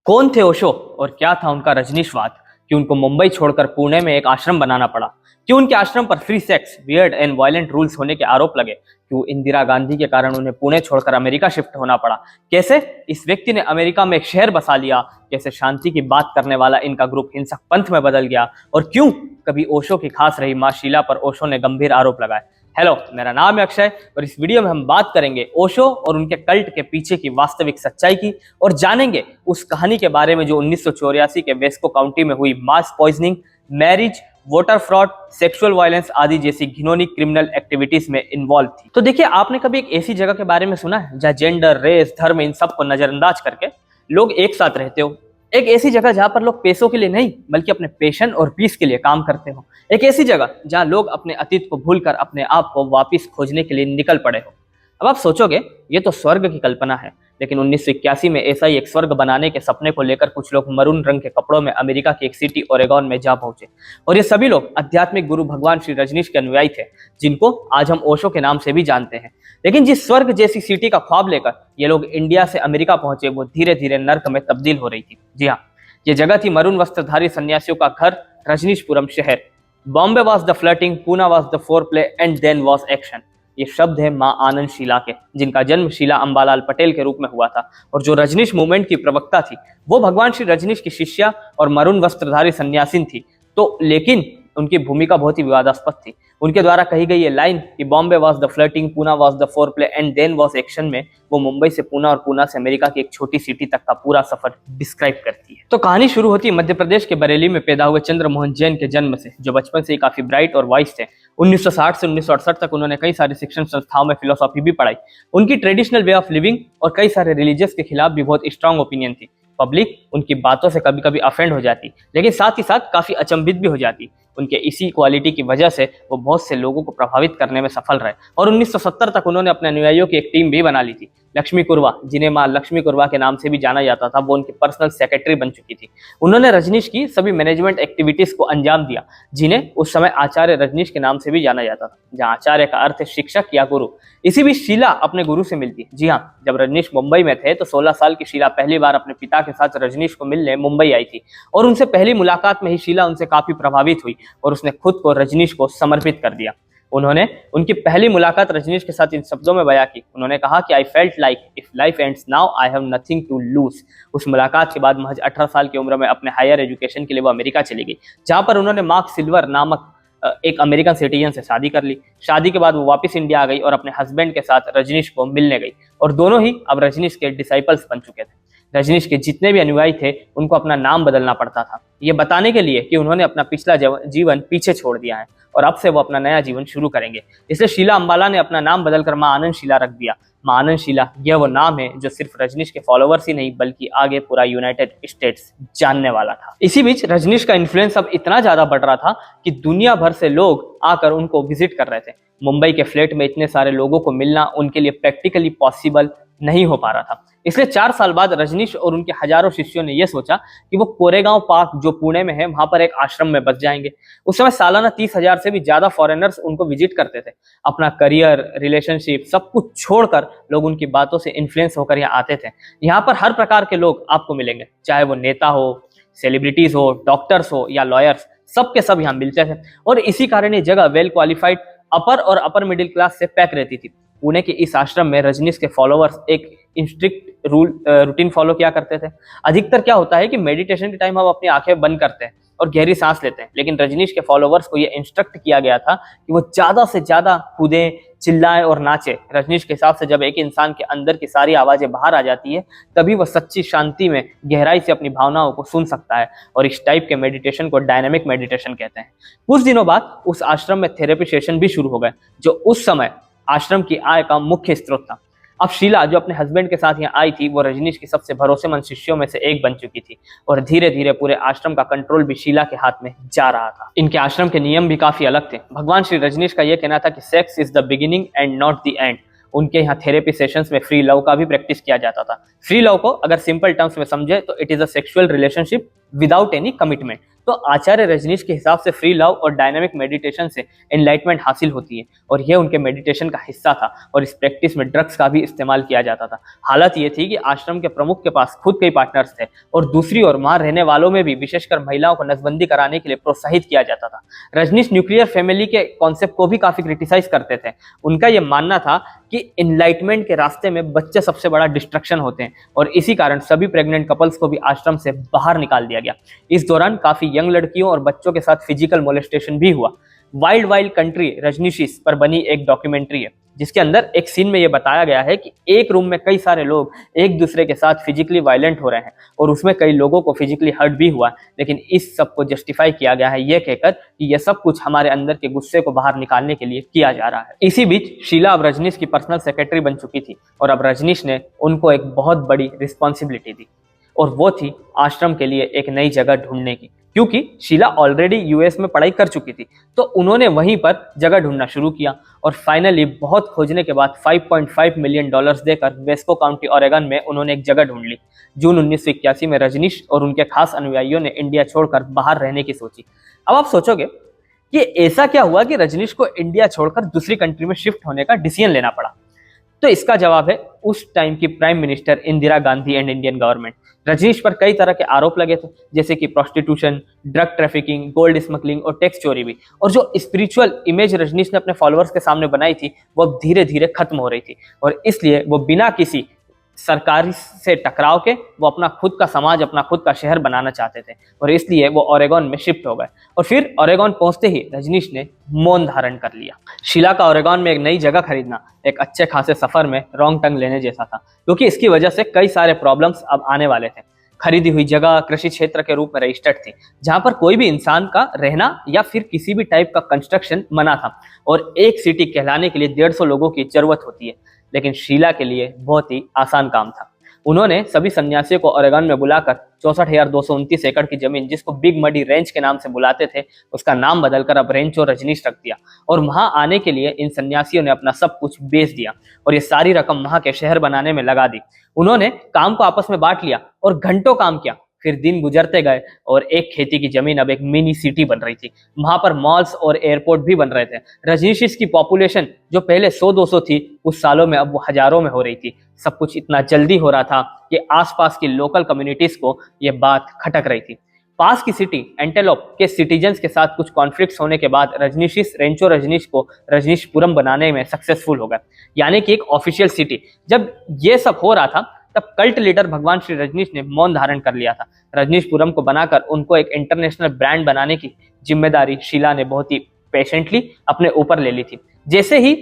कौन थे ओशो और क्या था उनका रजनीशवाद कि उनको मुंबई छोड़कर पुणे में एक आश्रम बनाना पड़ा। क्यों उनके आश्रम पर free sex, weird and violent rules होने के आरोप लगे। क्यों इंदिरा गांधी के कारण उन्हें पुणे छोड़कर अमेरिका शिफ्ट होना पड़ा। कैसे इस व्यक्ति ने अमेरिका में एक शहर बसा लिया। कैसे शांति की बात करने वाला इनका ग्रुप हिंसक पंथ में बदल गया। और क्यों कभी ओशो की खास रही मां शीला पर ओशो ने गंभीर आरोप लगाए। हेलो, मेरा नाम है अक्षय और इस वीडियो में हम बात करेंगे ओशो और उनके कल्ट के पीछे की वास्तविक सच्चाई की और जानेंगे उस कहानी के बारे में जो 1984 के वेस्को काउंटी में हुई mass poisoning, marriage, voter fraud, sexual violence आदि जैसी घिनौनी क्रिमिनल एक्टिविटीज में इन्वॉल्व थी। तो देखिए, आपने कभी एक ऐसी जगह के बारे में सुना है जहां जेंडर, रेस, धर्म इन सब को नजरअंदाज करके लोग एक साथ रहते हो। एक ऐसी जगह जहां पर लोग पैसों के लिए नहीं बल्कि अपने पैशन और पीस के लिए काम करते हो। एक ऐसी जगह जहां लोग अपने अतीत को भूलकर अपने आप को वापस खोजने के लिए निकल पड़े हो। अब आप सोचोगे ये तो स्वर्ग की कल्पना है, लेकिन 1981 में ऐसा ही एक स्वर्ग बनाने के सपने को लेकर कुछ लोग मरून रंग के कपड़ों में अमेरिका की एक सिटी ओरेगॉन में जा पहुंचे। और ये सभी लोग आध्यात्मिक गुरु भगवान श्री रजनीश के अनुयायी थे, जिनको आज हम ओशो के नाम से भी जानते हैं। लेकिन जिस स्वर्ग जैसी सिटी का ख्वाब लेकर ये लोग इंडिया से अमेरिका पहुंचे, वो धीरे धीरे नर्क में तब्दील हो रही थी। जी हाँ, ये जगह थी मरून वस्त्रधारी सन्यासियों का घर, रजनीशपुरम शहर। Bombay was the flirting, Poona was the foreplay and then was action. ये शब्द है मां आनंद शीला के, जिनका जन्म शीला अंबालाल पटेल के रूप में हुआ था और जो रजनीश मूवमेंट की प्रवक्ता थी। वो भगवान श्री रजनीश की शिष्या और मरून वस्त्रधारी सन्यासिन थी। तो लेकिन उनकी भूमिका बहुत ही विवादास्पद थी। उनके द्वारा कही गई ये लाइन कि Bombay was the flirting, Poona was the foreplay and then was action में वो मुंबई से पूना और पूना से अमेरिका की एक छोटी सिटी तक का पूरा सफर डिस्क्राइब करती है। तो कहानी शुरू होती है मध्य प्रदेश के बरेली में पैदा हुए चंद्र मोहन जैन के जन्म से, जो बचपन से ही काफी ब्राइट और वाइस थे। 1960 से 1968 तक उन्होंने कई सारी शिक्षण संस्थाओं में फिलोसॉफी भी पढ़ाई। उनकी ट्रेडिशनल वे ऑफ लिविंग और कई सारे रिलीजियस के खिलाफ भी बहुत स्ट्रांग ओपिनियन थी। पब्लिक उनकी बातों से कभी कभी अफेंड हो जाती, लेकिन साथ ही साथ काफी अचंभित भी हो जाती। उनके इसी क्वालिटी की वजह से वो बहुत से लोगों को प्रभावित करने में सफल रहे और 1970 तक उन्होंने अपने अनुयायियों की एक टीम भी बना ली थी। लक्ष्मी कुरवा, जिन्हें मां लक्ष्मी कुरवा के नाम से भी जाना जाता था, वो उनकी पर्सनल सेक्रेटरी बन चुकी थी। उन्होंने रजनीश की सभी मैनेजमेंट एक्टिविटीज को अंजाम दिया, जिन्हें उस समय आचार्य रजनीश के नाम से भी जाना जाता था, जहां आचार्य का अर्थ है शिक्षक या गुरु। इसी बीच शीला अपने गुरु से मिलती। जी हाँ, जब रजनीश मुंबई में थे तो 16 साल की शीला पहली बार अपने पिता के साथ रजनीश को मिलने मुंबई आई थी और उनसे पहली मुलाकात में ही शीला उनसे काफी प्रभावित हुई और उसने खुद को रजनीश को समर्पित कर दिया। उन्होंने उनकी पहली मुलाकात रजनीश के साथ इन शब्दों में बयां की। उन्होंने कहा कि I felt like if life ends now I have nothing to lose. उस मुलाकात के बाद महज 18 साल की उम्र में अपने हायर एजुकेशन के लिए वो अमेरिका चली गई, जहां पर उन्होंने मार्क सिल्वर नामक एक अमेरिकन सिटीजन से शादी कर ली। शादी के बाद वो वापस इंडिया आ गई और अपने हस्बैंड के साथ रजनीश को मिलने गई और दोनों ही अब रजनीश के डिसाइपल्स बन चुके थे। रजनीश के जितने भी अनुयायी थे उनको अपना नाम बदलना पड़ता था, ये बताने के लिए कि उन्होंने अपना पिछला जीवन पीछे छोड़ दिया है और अब से वो अपना नया जीवन शुरू करेंगे। इसलिए शीला अंबाला ने अपना नाम बदलकर मां आनंद शीला रख दिया। मां आनंद शीला यह वो नाम है जो सिर्फ रजनीश के फॉलोअर्स ही नहीं बल्कि आगे पूरा यूनाइटेड स्टेट्स जानने वाला था। इसी बीच रजनीश का इन्फ्लुएंस अब इतना ज्यादा बढ़ रहा था कि दुनिया भर से लोग आकर उनको विजिट कर रहे थे। मुंबई के फ्लैट में इतने सारे लोगों को मिलना उनके लिए प्रैक्टिकली पॉसिबल नहीं हो पा रहा था। इसलिए 4 साल बाद रजनीश और उनके हजारों शिष्यों ने यह सोचा कि वो कोरेगांव पार्क जो पुणे में है वहां पर एक आश्रम में बस जाएंगे। उस समय सालाना 30,000 से भी ज्यादा फॉरेनर्स उनको विजिट करते थे। अपना करियर, रिलेशनशिप सब कुछ छोड़कर लोग उनकी बातों से इन्फ्लुएंस होकर यहाँ आते थे। यहाँ पर हर प्रकार के लोग आपको मिलेंगे, चाहे वो नेता हो, सेलिब्रिटीज हो, डॉक्टर्स हो या लॉयर्स, सबके सब यहाँ मिलते थे। और इसी कारण ये जगह वेल क्वालिफाइड अपर और अपर मिडिल क्लास से पैक रहती थी। पुणे के इस आश्रम में रजनीश के फॉलोअर्स एक स्ट्रिक्ट रूटीन फॉलो किया करते थे। अधिकतर क्या होता है कि मेडिटेशन के टाइम हम अपनी आंखें बंद करते हैं और गहरी सांस लेते हैं, लेकिन रजनीश के फॉलोअर्स को यह इंस्ट्रक्ट किया गया था कि वो ज्यादा से ज्यादा कूदें, चिल्लाएं और नाचे। रजनीश के हिसाब से जब एक इंसान के अंदर की सारी आवाजें बाहर आ जाती है तभी वह सच्ची शांति में गहराई से अपनी भावनाओं को सुन सकता है और इस टाइप के मेडिटेशन को डायनामिक मेडिटेशन कहते हैं। कुछ दिनों बाद उस आश्रम में थेरेपी सेशन भी शुरू हो गए, जो उस समय आश्रम की आय का मुख्य स्रोत था। अब शीला जो अपने हस्बैंड के साथ यहाँ आई थी वो रजनीश की सबसे भरोसेमंद शिष्यों में से एक बन चुकी थी और धीरे धीरे पूरे आश्रम का कंट्रोल भी शीला के हाथ में जा रहा था। इनके आश्रम के नियम भी काफी अलग थे। भगवान श्री रजनीश का यह कहना था कि sex is the beginning and not the end. उनके यहाँ थेरेपी सेशंस में फ्री लव का भी प्रैक्टिस किया जाता था। फ्री लव को अगर सिंपल टर्म्स में समझे तो it is a sexual relationship without any commitment. तो आचार्य रजनीश के हिसाब से फ्री लव और डायनामिक मेडिटेशन से एनलाइटमेंट हासिल होती है और यह उनके मेडिटेशन का हिस्सा था और इस प्रैक्टिस में ड्रग्स का भी इस्तेमाल किया जाता था। हालत ये थी कि आश्रम के प्रमुख के पास खुद कई पार्टनर्स थे और दूसरी ओर वहां रहने वालों में भी विशेषकर महिलाओं को नसबंदी कराने के लिए प्रोत्साहित किया जाता था। रजनीश न्यूक्लियर फैमिली के कॉन्सेप्ट को भी काफी क्रिटिसाइज करते थे। उनका यह मानना था कि इनलाइटमेंट के रास्ते में बच्चे सबसे बड़ा डिस्ट्रक्शन होते हैं और इसी कारण सभी प्रेग्नेंट कपल्स को भी आश्रम से बाहर निकाल दिया गया। इस दौरान काफी यंग लड़कियों और बच्चों के साथ फिजिकल मोलेस्टेशन भी हुआ। वाइल्ड वाइल्ड कंट्री रजनीशिस पर बनी एक डॉक्यूमेंट्री है जिसके अंदर एक सीन में यह बताया गया है कि एक रूम में कई सारे लोग एक दूसरे के साथ फिजिकली वायलेंट हो रहे हैं और उसमें कई लोगों को फिजिकली हर्ट भी हुआ, लेकिन इस सब को जस्टिफाई किया गया है यह कहकर कि यह सब कुछ हमारे अंदर के गुस्से को बाहर निकालने के लिए किया जा रहा है। इसी बीच शीला अब रजनीश की पर्सनल सेक्रेटरी बन चुकी थी और अब रजनीश ने उनको एक बहुत बड़ी रिस्पॉन्सिबिलिटी दी और वो थी आश्रम के लिए एक नई जगह ढूंढने की। क्योंकि शीला ऑलरेडी यूएस में पढ़ाई कर चुकी थी तो उन्होंने वहीं पर जगह ढूंढना शुरू किया और फाइनली बहुत खोजने के बाद $5.5 मिलियन देकर वेस्को काउंटी ओरेगन में उन्होंने एक जगह ढूंढ ली। जून 1981 में रजनीश और उनके खास अनुयायियों ने इंडिया छोड़कर बाहर रहने की सोची। अब आप सोचोगे कि ऐसा क्या हुआ कि रजनीश को इंडिया छोड़कर दूसरी कंट्री में शिफ्ट होने का डिसीजन लेना पड़ा? तो इसका जवाब है उस टाइम की prime minister Indira Gandhi and Indian government. Rajneesh पर कई तरह के आरोप लगे थे जैसे कि prostitution, drug trafficking, gold smuggling और टैक्स चोरी भी। और जो स्पिरिचुअल इमेज रजनीश ने अपने फॉलोअर्स के सामने बनाई थी वो अब धीरे धीरे खत्म हो रही थी और इसलिए वो बिना किसी सरकार से टकराव के वो अपना खुद का समाज, अपना खुद का शहर बनाना चाहते थे और इसलिए वो ओरेगन में शिफ्ट हो गए। और फिर ओरेगन पहुंचते ही रजनीश ने मौन धारण कर लिया। शीला का ओरेगन में एक नई जगह खरीदना एक अच्छे खासे सफर में रॉन्ग टर्न लेने जैसा था क्योंकि इसकी वजह से कई सारे प्रॉब्लम्स अब आने वाले थे। खरीदी हुई जगह कृषि क्षेत्र के रूप में रजिस्टर्ड थी जहां पर कोई भी इंसान का रहना या फिर किसी भी टाइप का कंस्ट्रक्शन मना था और एक सिटी कहलाने के लिए 150 लोगों की जरूरत होती है। लेकिन शीला के लिए बहुत ही आसान काम था। उन्होंने सभी सन्यासियों को ओरेगन में बुलाकर 64,229 एकड़ की जमीन जिसको बिग मडी रेंच के नाम से बुलाते थे उसका नाम बदलकर अब रेंचो रजनीश रख दिया और वहां आने के लिए इन सन्यासियों ने अपना सब कुछ बेच दिया और ये सारी रकम वहां के शहर बनाने में लगा दी। उन्होंने काम को आपस में बांट लिया और घंटों काम किया। फिर दिन गुजरते गए और एक खेती की जमीन अब एक मिनी सिटी बन रही थी। वहां पर मॉल्स और एयरपोर्ट भी बन रहे थे। रजनीशिस की पॉपुलेशन जो पहले 100-200 थी कुछ सालों में अब वो हजारों में हो रही थी। सब कुछ इतना जल्दी हो रहा था कि आसपास की लोकल कम्युनिटीज को यह बात खटक रही थी। पास की सिटी एंटेलोप के सिटीजन्स के साथ कुछ कॉन्फ्लिक्ट्स होने के बाद रजनीशिस रेंचो रजनीश को रजनीशपुरम बनाने में सक्सेसफुल हो गए, यानी कि एक ऑफिशियल सिटी। जब ये सब हो रहा था तब कल्ट लीडर भगवान श्री रजनीश ने मौन धारण कर लिया था। रजनीशपुरम को बनाकर उनको एक इंटरनेशनल ब्रांड बनाने की जिम्मेदारी शीला ने बहुत ही पेशेंटली अपने ऊपर ले ली थी। जैसे ही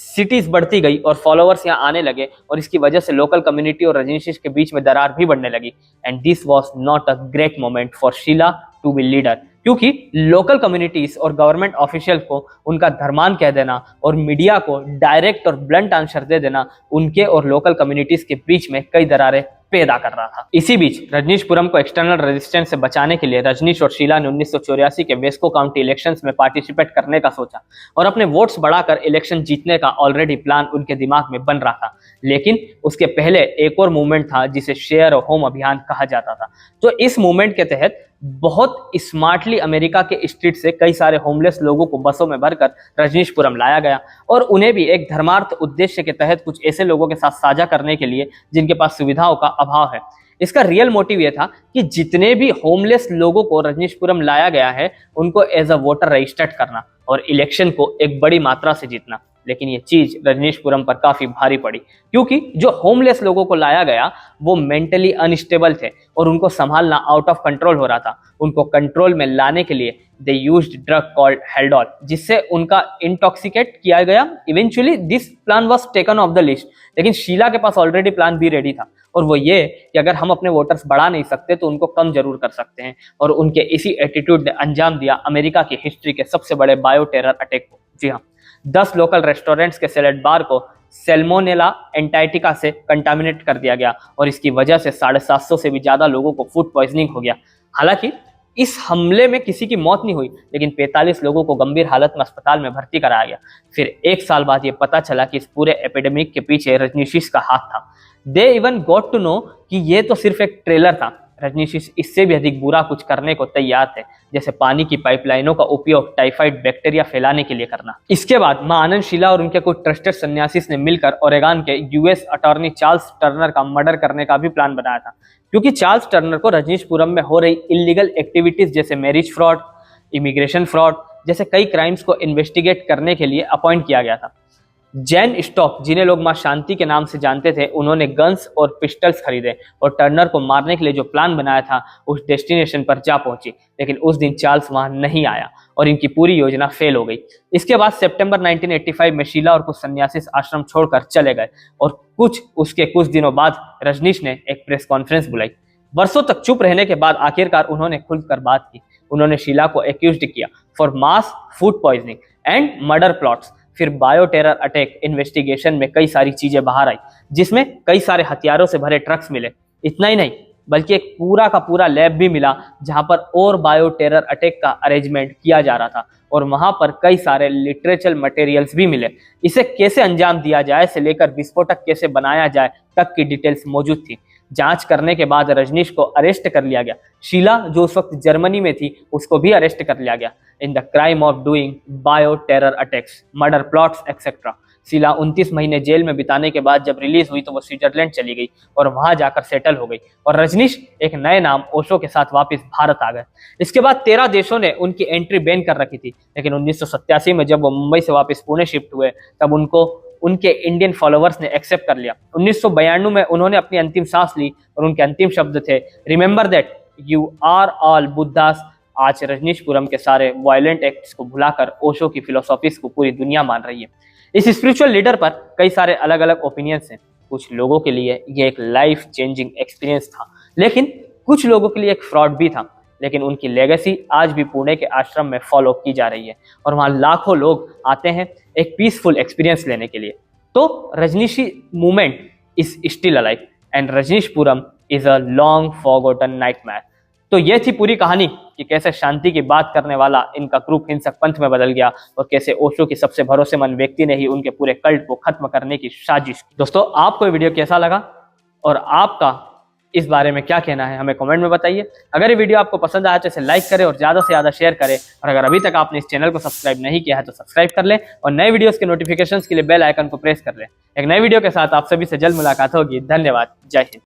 सिटीज बढ़ती गई और फॉलोअर्स यहाँ आने लगे और इसकी वजह से लोकल कम्युनिटी और रजनीश के बीच में दरार भी बढ़ने लगी। And this was not a great moment for Sheela to be leader क्योंकि लोकल कम्युनिटीज और गवर्नमेंट ऑफिशियल को उनका धर्मान कह देना और मीडिया को डायरेक्ट और ब्लंट आंसर दे देना उनके और लोकल कम्युनिटीज के बीच में कई दरारें पैदा कर रहा था। इसी बीच रजनीशपुरम को एक्सटर्नल रेजिस्टेंस से बचाने के लिए रजनीश और शीला ने 1984 के वेस्को काउंटी इलेक्शंस में पार्टिसिपेट करने का सोचा और अपने वोट्स बढ़ाकर इलेक्शन जीतने का ऑलरेडी प्लान उनके दिमाग में बन रहा था। लेकिन उसके पहले एक और मूवमेंट था जिसे शेयर होम अभियान कहा जाता था। तो इस मूवमेंट के तहत बहुत स्मार्टली अमेरिका के स्ट्रीट से कई सारे होमलेस लोगों को बसों में भरकर रजनीशपुरम लाया गया और उन्हें भी एक धर्मार्थ उद्देश्य के तहत कुछ ऐसे लोगों के साथ साझा करने के लिए जिनके पास सुविधाओं का अभाव है। इसका रियल मोटिव यह था कि जितने भी होमलेस लोगों को रजनीशपुरम लाया गया है उनको एज अ वोटर रजिस्टर्ड करना और इलेक्शन को एक बड़ी मात्रा से जीतना। लेकिन ये चीज रजनीशपुरम पर काफी भारी पड़ी क्योंकि जो होमलेस लोगों को लाया गया वो मेंटली अनस्टेबल थे और उनको संभालना आउट ऑफ कंट्रोल हो रहा था। उनको कंट्रोल में लाने के लिए दे यूज्ड ड्रग कॉल्ड हेल्डोल जिससे उनका इंटॉक्सिकेट किया गया। Eventually this plan was taken of the list, लेकिन शीला के पास ऑलरेडी प्लान बी रेडी था और वो ये कि अगर हम अपने वोटर्स बढ़ा नहीं सकते तो उनको कम जरूर कर सकते हैं। और उनके इसी एटीट्यूड ने अंजाम दिया अमेरिका की हिस्ट्री के सबसे बड़े बायो टेरर अटैक को। जी हाँ, 10 लोकल रेस्टोरेंट्स के सैलेड बार को सेल्मोनेला एंटाइटिका से कंटामिनेट कर दिया गया और इसकी वजह से 750 से भी ज्यादा लोगों को फूड पॉइजनिंग हो गया। हालांकि इस हमले में किसी की मौत नहीं हुई लेकिन 45 लोगों को गंभीर हालत में अस्पताल में भर्ती कराया गया। फिर एक साल बाद ये पता चला कि इस पूरे एपिडेमिक के पीछे रजनीशिस का हाथ था। They even got to know कि ये तो सिर्फ एक ट्रेलर था। रजनीश इससे भी अधिक बुरा कुछ करने को तैयार थे, जैसे पानी की पाइपलाइनों का उपयोग टाइफाइड बैक्टीरिया फैलाने के लिए करना। इसके बाद मां आनंद शीला और उनके कुछ ट्रस्टेड सन्यासी ने मिलकर ओरेगन के यूएस अटॉर्नी चार्ल्स टर्नर का मर्डर करने का भी प्लान बनाया था, क्योंकि चार्ल्स टर्नर को रजनीशपुरम में हो रही इलीगल एक्टिविटीज जैसे मैरिज फ्रॉड, इमिग्रेशन फ्रॉड जैसे कई क्राइम्स को इन्वेस्टिगेट करने के लिए अपॉइंट किया गया था। जैन स्टॉक, जिन्हें लोग मां शांति के नाम से जानते थे, उन्होंने गन्स और पिस्टल्स खरीदे और टर्नर को मारने के लिए जो प्लान बनाया था उस डेस्टिनेशन पर जा पहुंची, लेकिन उस दिन चार्ल्स वहां नहीं आया और इनकी पूरी योजना फेल हो गई। इसके बाद सितंबर 1985 में शीला और कुछ सन्यासी आश्रम छोड़कर चले गए और उसके कुछ दिनों बाद रजनीश ने एक प्रेस कॉन्फ्रेंस बुलाई। वर्षों तक चुप रहने के बाद आखिरकार उन्होंने खुलकर बात की। उन्होंने शीला को एक्यूज्ड किया for mass food poisoning and murder plots. फिर बायो टेरर अटैक इन्वेस्टिगेशन में कई सारी चीजें बाहर आई, जिसमें कई सारे हथियारों से भरे ट्रक्स मिले। इतना ही नहीं, बल्कि एक पूरा का पूरा लैब भी मिला जहां पर और बायो टेरर अटैक का अरेंजमेंट किया जा रहा था और वहां पर कई सारे लिटरेचर मटेरियल्स भी मिले। इसे कैसे अंजाम दिया जाए से लेकर विस्फोटक कैसे बनाया जाए तक की डिटेल्स मौजूद थी। जांच करने के बाद रजनीश को अरेस्ट कर लिया गया। शीला, जो उस वक्त जर्मनी में थी, उसको भी अरेस्ट कर लिया गया in the crime of doing bio terror attacks, murder plots etcetera. Sheela 29 महीने जेल में बिताने के बाद जब रिलीज हुई तो वो स्विट्जरलैंड चली गई और वहां जाकर सेटल हो गई और रजनीश एक नए नाम ओशो के साथ वापस भारत आ गए। इसके बाद 13 देशों ने उनकी एंट्री बैन कर रखी थी, लेकिन 1987 में जब वो मुंबई से वापस पुणे शिफ्ट हुए तब उनको उनके इंडियन फॉलोअर्स ने एक्सेप्ट कर लिया। 1992 में उन्होंने अपनी अंतिम सांस ली और उनके अंतिम शब्द थे, remember that you are all Buddhas. आज रजनीशपुरम के सारे वायलेंट एक्ट्स को भुलाकर ओशो की फिलोसॉफीज को पूरी दुनिया मान रही है। इस स्पिरिचुअल लीडर पर कई सारे अलग अलग ओपिनियंस हैं। कुछ लोगों के लिए ये एक लाइफ चेंजिंग एक्सपीरियंस था, लेकिन कुछ लोगों के लिए एक फ्रॉड भी था। लेकिन उनकी लेगेसी आज भी पुणे के आश्रम में फॉलो की जा रही है और वहां लाखों लोग आते हैं एक पीसफुल एक्सपीरियंस लेने के लिए। तो Rajneeshee movement is still alive and Rajneeshpuram is a long forgotten nightmare. तो ये थी पूरी कहानी कि कैसे शांति की बात करने वाला इनका ग्रुप हिंसक पंथ में बदल गया और कैसे ओशो की सबसे भरोसेमंद व्यक्ति ने ही उनके पूरे कल्ट को खत्म करने की साजिश की। दोस्तों, आपको ये वीडियो कैसा लगा और आपका इस बारे में क्या कहना है हमें कमेंट में बताइए। अगर ये वीडियो आपको पसंद आया तो इसे लाइक करें और ज्यादा से ज्यादा शेयर करें और अगर अभी तक आपने इस चैनल को सब्सक्राइब नहीं किया है तो सब्सक्राइब कर लें और नए वीडियोस के नोटिफिकेशंस के लिए बेल आइकन को प्रेस कर लें। एक नए वीडियो के साथ आप सभी से जल्द मुलाकात होगी। धन्यवाद। जय हिंद।